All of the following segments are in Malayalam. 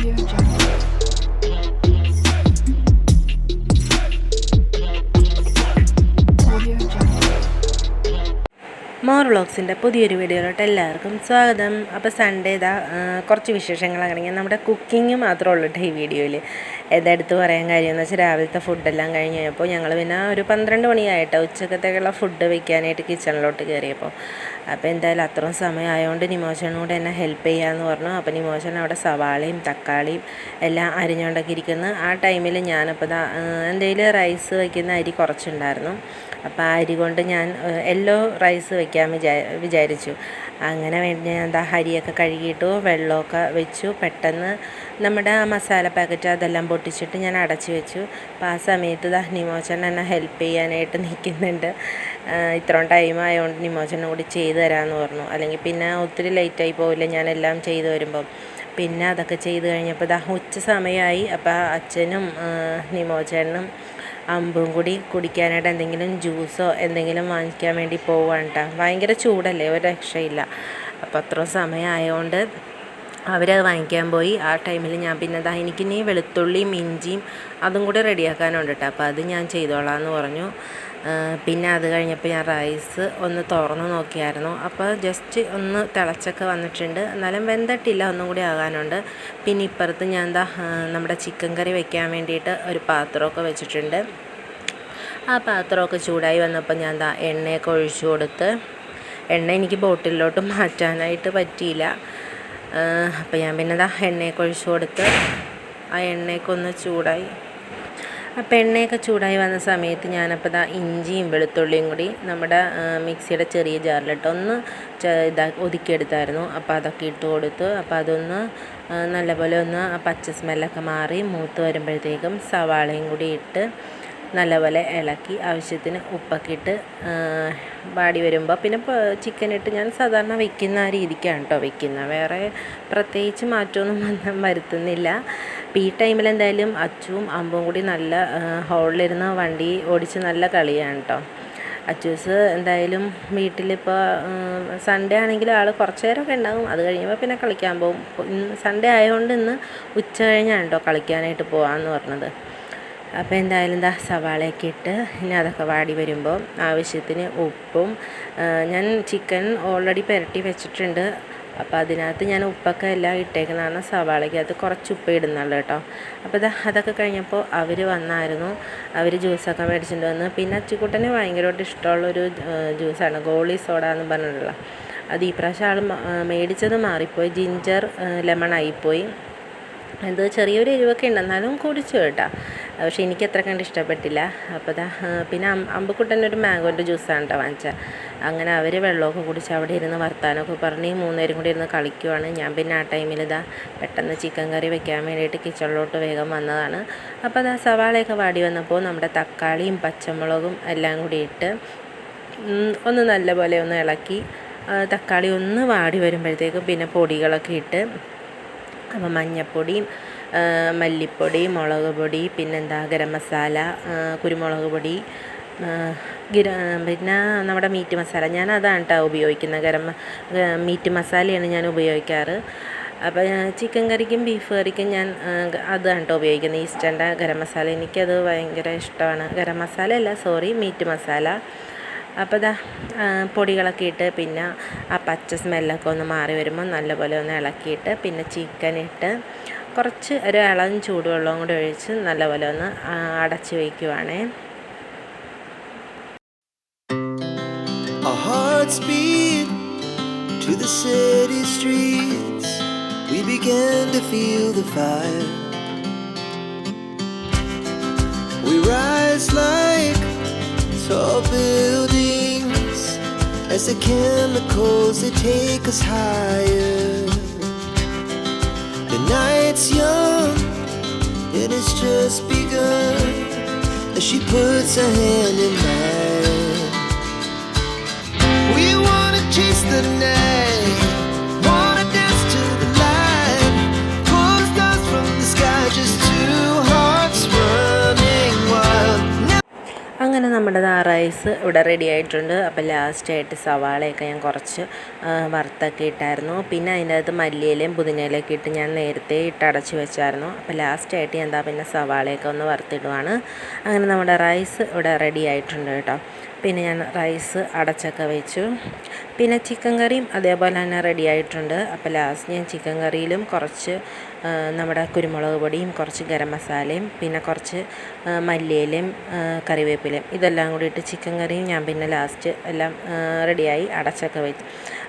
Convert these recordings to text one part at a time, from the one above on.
Audio Jungle. Audio Jungle. More വ്ളോഗ്സിൻ്റെ പുതിയൊരു വീഡിയോയിലോട്ട് എല്ലാവർക്കും സ്വാഗതം. അപ്പോൾ സൺഡേ കുറച്ച് വിശേഷങ്ങൾ അങ്ങനെ നമ്മുടെ കുക്കിംഗ് മാത്രമേ ഉള്ളൂ ഈ വീഡിയോയിൽ. ഏതെടുത്ത് പറയാൻ കാര്യമെന്ന് വെച്ചാൽ രാവിലത്തെ ഫുഡെല്ലാം കഴിഞ്ഞ് കഴിഞ്ഞപ്പോൾ ഞങ്ങൾ പിന്നെ ഒരു 12 മണിയായിട്ടോ ഉച്ചക്കത്തേക്കുള്ള ഫുഡ് വയ്ക്കാനായിട്ട് കിച്ചണിലോട്ട് കയറിയപ്പോൾ. അപ്പോൾ എന്തായാലും അത്രയും സമയമായതുകൊണ്ട് നിമോച്ചനും കൂടെ എന്നെ ഹെൽപ്പ് ചെയ്യാമെന്ന് പറഞ്ഞു. അപ്പോൾ നിമോച്ചൻ അവിടെ സവാളയും തക്കാളിയും എല്ലാം അരിഞ്ഞുകൊണ്ടൊക്കെ ഇരിക്കുന്നു. ആ ടൈമിൽ ഞാനപ്പോൾ എന്തെങ്കിലും റൈസ് വയ്ക്കുന്ന അരി കുറച്ചുണ്ടായിരുന്നു. അപ്പോൾ ആ അരി കൊണ്ട് ഞാൻ യെല്ലോ റൈസ് വയ്ക്കാൻ വിചാരിച്ചു. അങ്ങനെ വേണ്ടി ഞാൻ അരിയൊക്കെ കഴുകിയിട്ടു, വെള്ളമൊക്കെ വെച്ചു. പെട്ടെന്ന് നമ്മുടെ ആ മസാല പാക്കറ്റ് അതെല്ലാം പൊട്ടിച്ചിട്ട് ഞാൻ അടച്ചു വെച്ചു. അപ്പോൾ ആ സമയത്ത് നിമോച്ചൻ എന്നെ ഹെൽപ്പ് ചെയ്യാനായിട്ട് നിൽക്കുന്നുണ്ട്. ഇത്രയും ടൈം ആയതുകൊണ്ട് നിമോച്ചനും കൂടി ചെയ്തു തരാമെന്ന് പറഞ്ഞു. അല്ലെങ്കിൽ പിന്നെ ഒത്തിരി ലേറ്റായി പോവില്ല ഞാനെല്ലാം ചെയ്തു വരുമ്പം. പിന്നെ അതൊക്കെ ചെയ്ത് കഴിഞ്ഞപ്പോൾ ഉച്ച സമയമായി. അപ്പോൾ അച്ഛനും നിമോച്ചനും അമ്പും കൂടി കുടിക്കാനായിട്ട് എന്തെങ്കിലും ജ്യൂസോ എന്തെങ്കിലും വാങ്ങിക്കാൻ വേണ്ടി പോവാണ് കേട്ടോ. ഭയങ്കര ചൂടല്ലേ, ഒരു രക്ഷയില്ല. അപ്പോൾ അത്രയും സമയമായതുകൊണ്ട് അവരത് വാങ്ങിക്കാൻ പോയി. ആ ടൈമിൽ ഞാൻ പിന്നെ എനിക്കിനി വെളുത്തുള്ളിയും ഇഞ്ചിയും അതും കൂടി റെഡിയാക്കാനുണ്ട് കേട്ടോ. അപ്പോൾ അത് ഞാൻ ചെയ്തോളാം എന്ന് പറഞ്ഞു. പിന്നെ അത് കഴിഞ്ഞപ്പോൾ ഞാൻ റൈസ് ഒന്ന് തുറന്ന് നോക്കിയായിരുന്നു. അപ്പോൾ ജസ്റ്റ് ഒന്ന് തിളച്ചൊക്കെ വന്നിട്ടുണ്ട്, എന്നാലും വെന്തിട്ടില്ല, ഒന്നും കൂടി ആകാനുണ്ട്. പിന്നെ ഇപ്പുറത്ത് ഞാൻ നമ്മുടെ ചിക്കൻ കറി വെക്കാൻ വേണ്ടിയിട്ട് ഒരു പാത്രമൊക്കെ വെച്ചിട്ടുണ്ട്. ആ പാത്രമൊക്കെ ചൂടായി വന്നപ്പോൾ ഞാൻ എണ്ണയൊക്കെ ഒഴിച്ചു കൊടുത്ത്. എണ്ണ എനിക്ക് ബോട്ടിലോട്ട് മാറ്റാനായിട്ട് പറ്റിയില്ല. അപ്പോൾ ഞാൻ പിന്നെ എണ്ണയൊക്കെ ഒഴിച്ചു കൊടുത്ത് ആ എണ്ണയൊക്കെ ഒന്ന് ചൂടായി. അപ്പോൾ എണ്ണയൊക്കെ ചൂടായി വന്ന സമയത്ത് ഞാനപ്പോൾ ഇഞ്ചിയും വെളുത്തുള്ളിയും കൂടി നമ്മുടെ മിക്സിയുടെ ചെറിയ ജാറിലിട്ട് ഒന്ന് ഒതുക്കിയെടുത്തായിരുന്നു. അപ്പോൾ അതൊക്കെ ഇട്ട് കൊടുത്തു. അപ്പോൾ അതൊന്ന് നല്ലപോലെ ഒന്ന് പച്ച സ്മെല്ലൊക്കെ മാറി മൂത്ത് വരുമ്പോഴത്തേക്കും സവാളയും കൂടി ഇട്ട് നല്ലപോലെ ഇളക്കി ആവശ്യത്തിന് ഉപ്പൊക്കെ ഇട്ട് വാടി വരുമ്പോൾ പിന്നെ ചിക്കനിട്ട് ഞാൻ സാധാരണ വയ്ക്കുന്ന ആ രീതിക്കാണ് കേട്ടോ വയ്ക്കുന്നത്. വേറെ പ്രത്യേകിച്ച് മാറ്റമൊന്നും വരുത്തുന്നില്ല. അപ്പോൾ ഈ ടൈമിൽ എന്തായാലും അച്ചുവും അമ്പും കൂടി നല്ല ഹോളിലിരുന്ന് വണ്ടി ഓടിച്ച് നല്ല കളിയാണ് കേട്ടോ. അച്ചൂസ് എന്തായാലും വീട്ടിലിപ്പോൾ സൺഡേ ആണെങ്കിൽ ആൾ കുറച്ച് നേരമൊക്കെ ഉണ്ടാകും. അത് കഴിയുമ്പോൾ പിന്നെ കളിക്കാൻ പോകും. സൺഡേ ആയതുകൊണ്ട് ഇന്ന് ഉച്ച കഴിഞ്ഞാണ് കേട്ടോ കളിക്കാനായിട്ട് പോകാമെന്ന് പറഞ്ഞത്. അപ്പോൾ എന്തായാലും സവാളയൊക്കെ ഇട്ട് ഇനി അതൊക്കെ വാടി വരുമ്പോൾ ആവശ്യത്തിന് ഉപ്പും, ഞാൻ ചിക്കൻ ഓൾറെഡി പുരട്ടി വെച്ചിട്ടുണ്ട്. അപ്പോൾ അതിനകത്ത് ഞാൻ ഉപ്പൊക്കെ എല്ലാം ഇട്ടേക്കുന്നതാണ്. സവാളയ്ക്കകത്ത് കുറച്ച് ഉപ്പ് ഇടുന്നുള്ളൂ കേട്ടോ. അപ്പോൾ അതൊക്കെ കഴിഞ്ഞപ്പോൾ അവർ വന്നായിരുന്നു. അവർ ജ്യൂസൊക്കെ മേടിച്ചിട്ട് വന്ന്. പിന്നെ അച്ചിക്കുട്ടന് ഭയങ്കരമായിട്ട് ഇഷ്ടമുള്ളൊരു ജ്യൂസാണ് ഗോളി സോഡ എന്ന് പറഞ്ഞിട്ടുള്ള. അത് ഈ പ്രാവശ്യം ആൾ മേടിച്ചത് മാറിപ്പോയി, ജിഞ്ചർ ലെമൺ ആയിപ്പോയി. ഇത് ചെറിയൊരു എരിവൊക്കെ ഉണ്ട്, എന്നാലും കുടിച്ചു കേട്ടോ. പക്ഷേ എനിക്ക് അത്ര കണ്ട് ഇഷ്ടപ്പെട്ടില്ല. അപ്പോൾ പിന്നെ അമ്പുക്കുട്ടനൊരു മാംഗോൻ്റെ ജ്യൂസാണ് കേട്ടോ വാങ്ങിച്ചത്. അങ്ങനെ അവർ വെള്ളമൊക്കെ കുടിച്ച് അവിടെ ഇരുന്ന് വർത്താനമൊക്കെ പറഞ്ഞ് 3 പേരും കൂടി ഇരുന്ന് കളിക്കുവാണ്. ഞാൻ പിന്നെ ആ ടൈമിൽ പെട്ടെന്ന് ചിക്കൻ കറി വെക്കാൻ വേണ്ടിയിട്ട് കിച്ചണിലോട്ട് വേഗം വന്നതാണ്. അപ്പോൾ സവാളയൊക്കെ വാടി വന്നപ്പോൾ നമ്മുടെ തക്കാളിയും പച്ചമുളകും എല്ലാം കൂടി ഇട്ട് ഒന്ന് നല്ലപോലെ ഒന്ന് ഇളക്കി. തക്കാളി ഒന്ന് വാടി വരുമ്പോഴത്തേക്കും പിന്നെ പൊടികളൊക്കെ ഇട്ട്, അപ്പോൾ മഞ്ഞൾപ്പൊടിയും മല്ലിപ്പൊടി, മുളക് പൊടി, പിന്നെന്താ ഗരം മസാല, കുരുമുളക് പൊടി, പിന്നെ നമ്മുടെ മീറ്റ് മസാല, ഞാൻ അതാണ് കേട്ടോ ഉപയോഗിക്കുന്നത്. മീറ്റ് മസാലയാണ് ഞാൻ ഉപയോഗിക്കാറ്. അപ്പോൾ ചിക്കൻ കറിക്കും ബീഫ് കറിക്കും ഞാൻ അതാണ് കേട്ടോ ഉപയോഗിക്കുന്നത്, ഈസ്റ്റേൻ്റെ ഗരം മസാല. എനിക്കത് ഭയങ്കര ഇഷ്ടമാണ്. ഗരം മസാല അല്ല, സോറി, മീറ്റ് മസാല. അപ്പോൾ പൊടികളൊക്കെ ഇട്ട് പിന്നെ ആ പച്ച സ്മെല്ലൊക്കെ ഒന്ന് മാറി വരുമ്പോൾ നല്ലപോലെ ഒന്ന് ഇളക്കിയിട്ട് പിന്നെ ചിക്കൻ ഇട്ട് കുറച്ച് ഒരു ഇളം ചൂടുവെള്ളം കൂടി ഒഴിച്ച് നല്ലപോലെ ഒന്ന് അടച്ച് വയ്ക്കുവാണേ. Our hearts beat to the city streets. We began to feel the fire. We rise like tall buildings as the chemicals they take us higher. The night's young and it's just begun as she puts her hand in mine. We wanna chase the night, wanna dance to the light, pull stars from the sky, just two hearts running wild. അങ്ങനെ നമ്മുടെ റൈസ് ഇവിടെ റെഡി ആയിട്ടുണ്ട്. അപ്പോൾ ലാസ്റ്റായിട്ട് സവാളയൊക്കെ ഞാൻ കുറച്ച് വറുത്തൊക്കെ ഇട്ടായിരുന്നു. പിന്നെ അതിൻ്റെ അകത്ത് മല്ലിയിലയും പുതിനയിലൊക്കെ ഇട്ട് ഞാൻ നേരത്തെ അടച്ച് വെച്ചായിരുന്നു. അപ്പോൾ ലാസ്റ്റായിട്ട് ഞാൻ പിന്നെ സവാളയൊക്കെ ഒന്ന് വറുത്തിടുവാണ്. അങ്ങനെ നമ്മുടെ റൈസ് ഇവിടെ റെഡി ആയിട്ടുണ്ട് കേട്ടോ. പിന്നെ ഞാൻ റൈസ് അടച്ചൊക്കെ വെച്ചു. പിന്നെ ചിക്കൻ കറിയും അതേപോലെ തന്നെ റെഡി ആയിട്ടുണ്ട്. അപ്പോൾ ലാസ്റ്റ് ഞാൻ ചിക്കൻ കറിയിലും കുറച്ച് നമ്മുടെ കുരുമുളക് പൊടിയും കുറച്ച് ഗരം മസാലയും പിന്നെ കുറച്ച് മല്ലിയിലയും കറിവേപ്പിലയും ഇതെല്ലാം കൂടി ഇട്ട് ചിക്കൻ കറിയും ഞാൻ പിന്നെ ലാസ്റ്റ് എല്ലാം റെഡിയായി അടച്ചൊക്കെ വെച്ചു.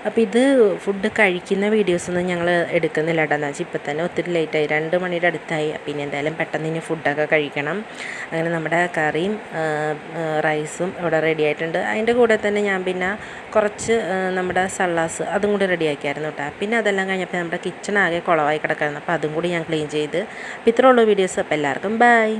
അപ്പോൾ ഇത് ഫുഡ് കഴിക്കുന്ന വീഡിയോസൊന്നും ഞങ്ങൾ എടുക്കുന്നില്ല കേട്ടോ. എന്ന് വെച്ചാൽ ഇപ്പം തന്നെ ഒത്തിരി ലേറ്റായി, 2 മണിയുടെ അടുത്തായി. പിന്നെ എന്തായാലും പെട്ടെന്ന് ഇനി ഫുഡൊക്കെ കഴിക്കണം. അങ്ങനെ നമ്മുടെ കറിയും റൈസും ഇവിടെ റെഡി ആയിട്ടുണ്ട്. അതിൻ്റെ കൂടെ തന്നെ ഞാൻ പിന്നെ കുറച്ച് നമ്മുടെ സള്ളാസ് അതും കൂടി റെഡിയാക്കിയായിരുന്നു കേട്ടോ. പിന്നെ അതെല്ലാം കഴിഞ്ഞപ്പോൾ നമ്മുടെ കിച്ചൺ ആകെ കുളമായി കിടക്കായിരുന്നു. അപ്പോൾ അതും കൂടി ഞാൻ ക്ലീൻ ചെയ്ത്. അപ്പോൾ ഇത്രേ ഉള്ളൂ വീഡിയോസ്. അപ്പോൾ എല്ലാവർക്കും ബൈ.